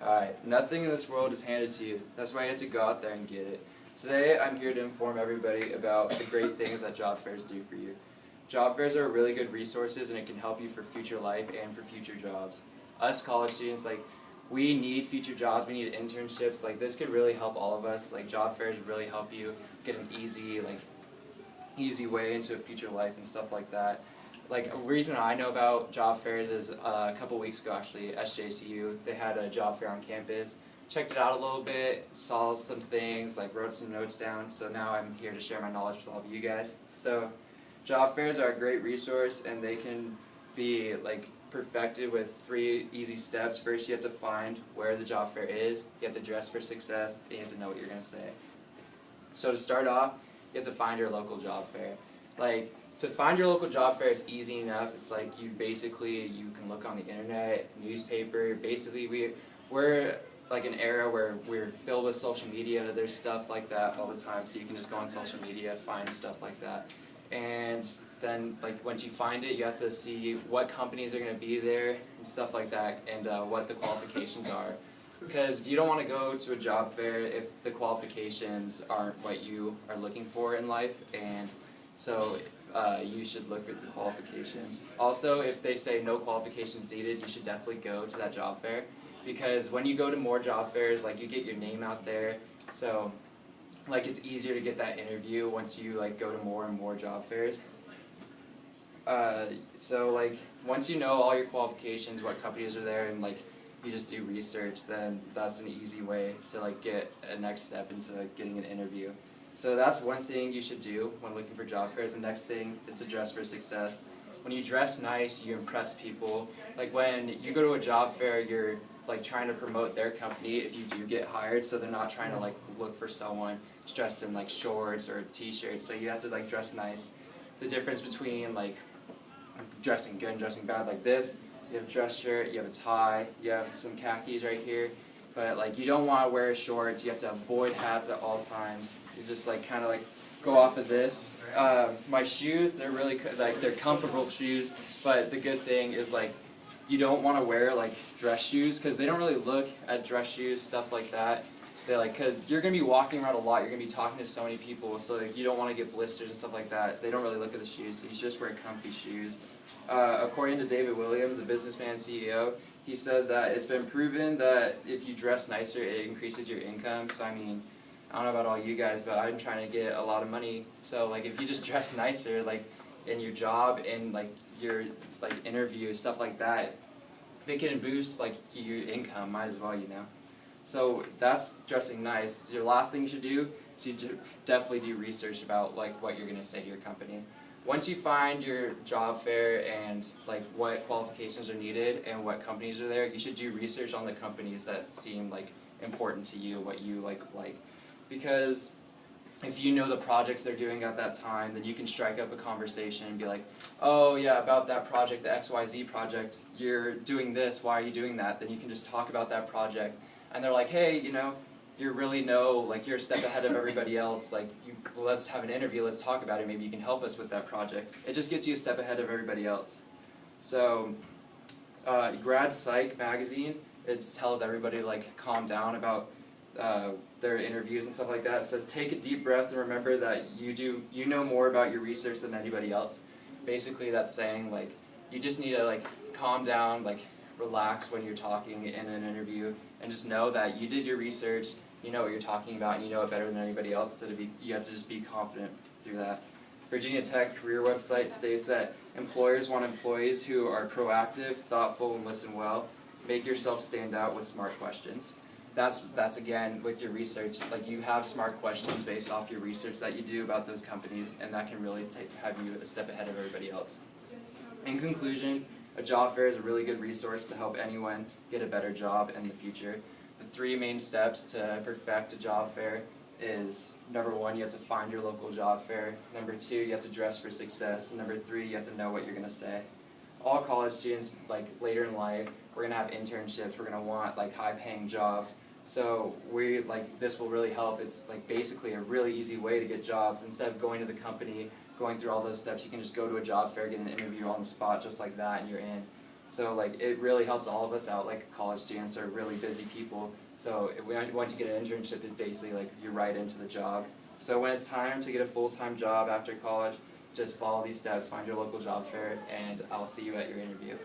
Alright, nothing in this world is handed to you. That's why you have to go out there and get it. Today, I'm here to inform everybody about the great things that job fairs do for you. Job fairs are really good resources, and it can help you for future life and for future jobs. Us college students, we need future jobs, we need internships. This could really help all of us. Job fairs really help you get an easy way into a future life and stuff like that. A reason I know about job fairs is a couple weeks ago, actually, SJCU, they had a job fair on campus. Checked it out a little bit, saw some things, wrote some notes down, so now I'm here to share my knowledge with all of you guys. So, job fairs are a great resource, and they can be perfected with 3 easy steps. First, you have to find where the job fair is, you have to dress for success, and you have to know what you're going to say. So to start off, you have to find your local job fair. To find your local job fair is easy enough. It's you can look on the internet, newspaper. Basically, we're an era where we're filled with social media. There's stuff like that all the time, so you can just go on social media, find stuff like that. And then once you find it, you have to see what companies are going to be there and stuff like that, and what the qualifications are. Because you don't want to go to a job fair if the qualifications aren't what you are looking for in life, and so you should look at the qualifications. Also, if they say no qualifications needed, you should definitely go to that job fair, because when you go to more job fairs, you get your name out there, so it's easier to get that interview once you go to more and more job fairs. So once you know all your qualifications, what companies are there, and you just do research, then that's an easy way to get a next step into getting an interview. So that's one thing you should do when looking for job fairs. The next thing is to dress for success. When you dress nice, you impress people. When you go to a job fair, you're trying to promote their company if you do get hired, so they're not trying to look for someone dressed in shorts or t-shirts, so you have to dress nice. The difference between dressing good and dressing bad, this, you have a dress shirt, you have a tie, you have some khakis right here, but you don't want to wear shorts, you have to avoid hats at all times. You just kind of go off of this. My shoes, they're really they're comfortable shoes, but the good thing is you don't want to wear dress shoes, because they don't really look at dress shoes, stuff like that. Because you're going to be walking around a lot, you're going to be talking to so many people, so you don't want to get blisters and stuff like that. They don't really look at the shoes, so you should just wear comfy shoes. According to David Williams, the businessman CEO, he said that it's been proven that if you dress nicer, it increases your income. So I mean, I don't know about all you guys, but I'm trying to get a lot of money. So if you just dress nicer, in your job and your interview, stuff like that, if it can boost your income, might as well, So that's dressing nice. Your last thing you should do is you definitely do research about what you're going to say to your company. Once you find your job fair and what qualifications are needed and what companies are there, you should do research on the companies that seem important to you, what you like. Because if you know the projects they're doing at that time, then you can strike up a conversation and be oh yeah, about that project, the XYZ project, you're doing this, why are you doing that? Then you can just talk about that project. And they're hey, you really know, you're a step ahead of everybody else, let's have an interview, let's talk about it, maybe you can help us with that project. It just gets you a step ahead of everybody else. So, Grad Psych magazine, it tells everybody to calm down about their interviews and stuff like that. It says, take a deep breath and remember that you know more about your research than anybody else. Basically that's saying you just need to calm down, relax when you're talking in an interview, and just know that you did your research, you know what you're talking about, and you know it better than anybody else, so you have to just be confident through that. Virginia Tech career website states that employers want employees who are proactive, thoughtful, and listen well. Make yourself stand out with smart questions. That's again with your research, you have smart questions based off your research that you do about those companies, and that can really have you a step ahead of everybody else. In conclusion, a job fair is a really good resource to help anyone get a better job in the future. The 3 main steps to perfect a job fair is, number 1, you have to find your local job fair. Number 2, you have to dress for success. And number 3, you have to know what you're going to say. All college students, later in life, we're going to have internships, we're going to want high-paying jobs. So this will really help. It's basically a really easy way to get jobs. Instead of going to the company, going through all those steps, you can just go to a job fair, get an interview on the spot just like that, and you're in. So like it really helps all of us out. Like college students are really busy people. So once you get an internship, it basically like you're right into the job. So when it's time to get a full-time job after college, just follow these steps, find your local job fair, and I'll see you at your interview.